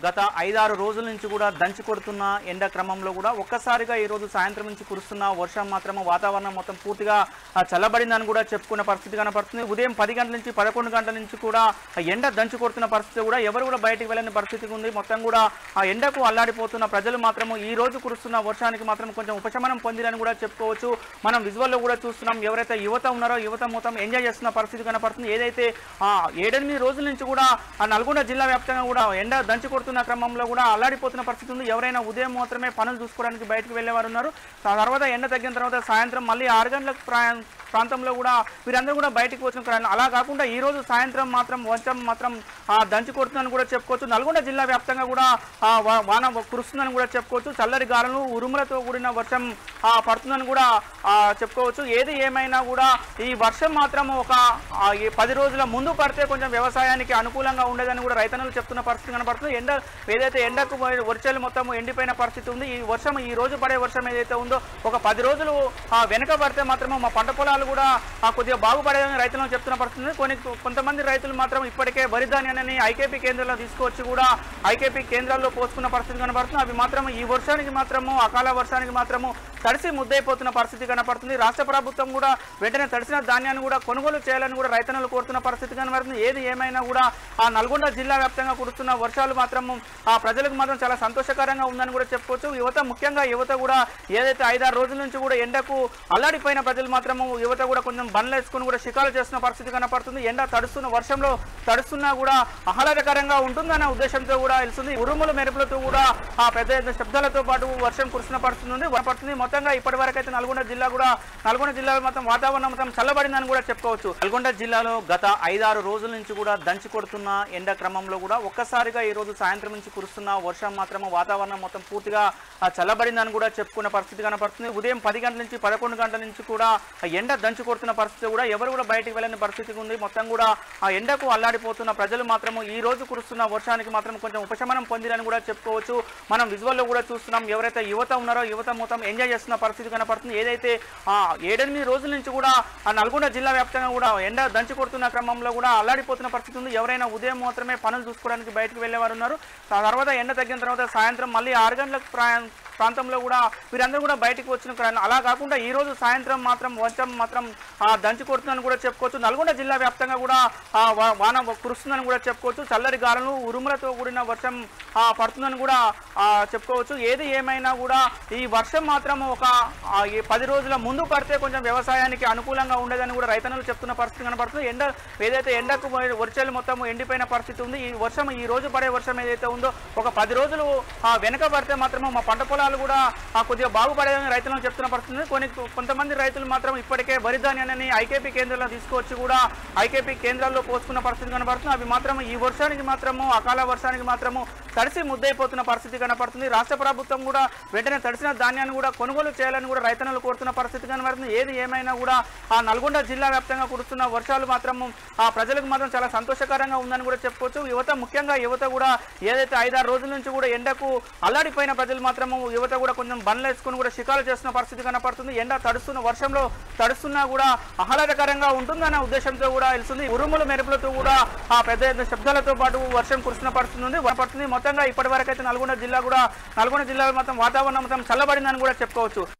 గత 5-6 రోజుల నుంచి కూడా దంచి కొడుతున్న ఎండ క్రమంలో కూడా ఒక్కసారిగా ఈ రోజు సాయంత్రం నుంచి కురుస్తున్న వర్షం మాత్రం వాతావరణం మొత్తం పూర్తిగా చల్లబడిందని కూడా చెప్పుకున్న పరిస్థితి కనపడుతుంది. ఉదయం 10 గంటల నుంచి 11 గంటల నుంచి కూడా ఎండ దంచి కొడుతున్న పరిస్థితి కూడా ఎవరు కూడా బయటికి వెళ్ళని పరిస్థితి ఉంది. మొత్తం కూడా ఆ ఎండకు అల్లాడిపోతున్న ప్రజలు మాత్రం ఈ రోజు కురుస్తున్న వర్షానికి మాత్రం కొంచెం ఉపశమనం పొందిరని కూడా చెప్పుకోవచ్చు. మనం విజువల్లో కూడా చూస్తున్నాం. ఎవరైతే యువత ఉన్నారో యువత మొత్తం ఎంజాయ్ చేస్తున్న పరిస్థితి కనపడుతుంది. ఏదైతే 7-8 రోజుల నుంచి కూడా నల్గొండ జిల్లా వ్యాప్తంగా కూడా ఎండ దంచి కొడుతున్న క్రమంలో కూడా అల్లాడిపోతున్న పరిస్థితి ఉంది. ఎవరైనా ఉదయం మాత్రమే పనులు చూసుకోవడానికి బయటకు వెళ్ళేవారు ఉన్నారు. తర్వాత ఎండ తగ్గిన తర్వాత సాయంత్రం మళ్ళీ 6 గంటలకు ప్రాంతంలో కూడా వీరందరూ కూడా బయటకు వచ్చిన అలా కాకుండా ఈ రోజు సాయంత్రం మాత్రం వర్షం మాత్రం దంచి కొడుతుందని కూడా చెప్పుకోవచ్చు. నల్గొండ జిల్లా వ్యాప్తంగా కూడా వాన కురుస్తుందని కూడా చెప్పుకోవచ్చు. చల్లరి గాలులు ఉరుములతో కూడిన వర్షం పడుతుందని కూడా చెప్పుకోవచ్చు. ఏది ఏమైనా కూడా ఈ వర్షం మాత్రం ఒక 10 రోజుల ముందు పడితే కొంచెం వ్యవసాయానికి అనుకూలంగా ఉండేదని కూడా రైతన్నలు చెప్తున్న పరిస్థితి కనపడుతుంది. ఏదైతే ఎండకు వర్షాలు మొత్తం ఎండిపోయిన పరిస్థితి ఉంది. ఈ వర్షం ఈ రోజు పడే వర్షం ఏదైతే ఉందో ఒక 10 రోజులు వెనక పడితే మాత్రం మా పంట పొలాలు కూడా కొద్దిగా బాగుపడేదని రైతులను చెప్తున్న పరిస్థితి. కొంతమంది రైతులు మాత్రం ఇప్పటికే వరి ధాన్యాన్ని ఐకేపీ కేంద్రాల్లో తీసుకొచ్చి కూడా ఐకేపీ కేంద్రాల్లో పోసుకున్న పరిస్థితి కనపడుతుంది. అవి మాత్రం ఈ వర్షానికి మాత్రము అకాల వర్షానికి మాత్రము తడిసి ముద్దైపోతున్న పరిస్థితి కనపడుతుంది. రాష్ట్ర ప్రభుత్వం కూడా వెంటనే తడిసిన ధాన్యాన్ని కూడా కొనుగోలు చేయాలని కూడా రైతన్నలు కోరుతున్న పరిస్థితి కనపడుతుంది. ఏది ఏమైనా కూడా నల్గొండ జిల్లా వ్యాప్తంగా కురుస్తున్న వర్షాలు మాత్రము ప్రజలకు మాత్రం చాలా సంతోషకరంగా ఉందని కూడా చెప్పుకోవచ్చు. ముఖ్యంగా యువత కూడా ఏదైతే 5-6 రోజుల నుంచి కూడా ఎండకు అల్లాడిపోయిన ప్రజలు మాత్రము యువత కూడా కొంచెం బండ్లు వేసుకుని కూడా షికారు చేస్తున్న పరిస్థితి కనపడుతుంది. ఎండ తడుస్తున్న వర్షంలో తడుస్తున్నా కూడా ఆహ్లాదకరంగా ఉంటుందనే ఉద్దేశంతో కూడా వెళ్తుంది. ఉరుములు మెరుపులతో కూడా పెద్ద పెద్ద శబ్దాలతో పాటు వర్షం కురుస్తున్న పరిస్థితి ఉంది. మొత్తంగా ఇప్పటి వరకు అయితే నల్గొండ జిల్లాలో మొత్తం వాతావరణం మొత్తం చల్లబడిందని కూడా చెప్పుకోవచ్చు. నల్గొండ జిల్లాలో గత 5-6 రోజుల నుంచి కూడా దంచి కొడుతున్న ఎండ క్రమంలో కూడా ఒక్కసారిగా ఈ రోజు సాయంత్రం నుంచి కురుస్తున్న వర్షం మాత్రం వాతావరణం మొత్తం పూర్తిగా చల్లబడిందని కూడా చెప్పుకున్న పరిస్థితి కనపడుతుంది. ఉదయం 10 గంటల నుంచి 11 గంటల నుంచి కూడా ఎండ దంచి కొడుతున్న పరిస్థితి కూడా ఎవరు కూడా బయటికి వెళ్ళని పరిస్థితి ఉంది. మొత్తం కూడా ఆ ఎండకు అల్లాడిపోతున్న ప్రజలు మాత్రం ఈ రోజు కురుస్తున్న వర్షానికి మాత్రం కొంచెం ఉపశమనం పొందిరని కూడా చెప్పుకోవచ్చు. మనం విజువల్లో కూడా చూస్తున్నాం. ఎవరైతే యువత ఉన్నారో యువత మొత్తం ఎంజాయ్ చేస్తున్న పరిస్థితి కనపడుతుంది. ఏదైతే 7-8 రోజుల నుంచి కూడా నల్గొండ జిల్లా వ్యాప్తంగా కూడా ఎండ దంచి కొడుతున్న క్రమంలో కూడా అల్లాడిపోతున్న పరిస్థితి ఉంది. ఎవరైనా ఉదయం మాత్రమే పనులు చూసుకోవడానికి బయటకు వెళ్ళేవారు ఉన్నారు. తర్వాత ఎండ తగ్గిన తర్వాత సాయంత్రం మళ్ళీ 6 గంటలకు ప్రాంతంలో కూడా వీరందరూ కూడా బయటకు వచ్చిన అలా కాకుండా ఈ రోజు సాయంత్రం మాత్రం వర్షం మాత్రం దంచి కొడుతుందని కూడా చెప్పుకోవచ్చు. నల్గొండ జిల్లా వ్యాప్తంగా కూడా వాన కురుస్తుందని కూడా చెప్పుకోవచ్చు. చల్లరి గాలులు ఉరుములతో కూడిన వర్షం పడుతుందని కూడా చెప్పుకోవచ్చు. ఏది ఏమైనా కూడా ఈ వర్షం మాత్రం ఒక 10 రోజుల ముందు పడితే కొంచెం వ్యవసాయానికి అనుకూలంగా ఉండేదని కూడా రైతన్నలు చెప్తున్న పరిస్థితి కనపడుతుంది. ఏదైతే ఎండకు వర్షాలు మొత్తం ఎండిపోయిన పరిస్థితి ఉంది. ఈ వర్షం ఈ రోజు పడే వర్షం ఏదైతే ఉందో ఒక 10 రోజులు వెనక పడితే మాత్రం మా పంట పొలాలు కూడా కొద్దిగా బాగుపడేదని రైతులను చెప్తున్న పరిస్థితి. కొంతమంది రైతులు మాత్రం ఇప్పటికే వరి ధాన్యాన్ని ఐకేపీ కేంద్రాల్లో తీసుకొచ్చి కూడా ఐకేపీ కేంద్రాల్లో పోసుకున్న పరిస్థితి కనపడుతుంది. అవి మాత్రం ఈ వర్షానికి మాత్రము అకాల వర్షానికి మాత్రము తడిసి ముద్దైపోతున్న పరిస్థితి కనపడుతుంది. రాష్ట్ర ప్రభుత్వం కూడా వెంటనే తడిసిన ధాన్యాన్ని కూడా కొనుగోలు చేయాలని కూడా రైతన్నలు కోరుతున్న పరిస్థితి కనపడుతుంది. ఏది ఏమైనా కూడా నల్గొండ జిల్లా వ్యాప్తంగా కురుస్తున్న వర్షాలు మాత్రము ప్రజలకు మాత్రం చాలా సంతోషకరంగా ఉందని కూడా చెప్పుకోవచ్చు. ముఖ్యంగా యువత కూడా ఏదైతే 5-6 రోజుల నుంచి కూడా ఎండకు అల్లాడిపోయిన ప్రజలు మాత్రము యువత కూడా కొంచెం బండ్లు వేసుకుని కూడా షికారు చేస్తున్న పరిస్థితి కనపడుతుంది. ఎండ తడుస్తున్న వర్షంలో తడుస్తున్నా కూడా ఆహ్లాదకరంగా ఉంటుందనే ఉద్దేశంతో కూడా వెళ్తుంది. ఉరుములు మెరుపులతో కూడా పెద్ద పెద్ద శబ్దాలతో పాటు వర్షం కురుస్తున్న పరిస్థితి ఉంది. మొత్తంగా ఇప్పటి వరకు అయితే నల్గొండ జిల్లాలో మొత్తం వాతావరణం మొత్తం చల్లబడిందని కూడా చెప్పుకోవచ్చు.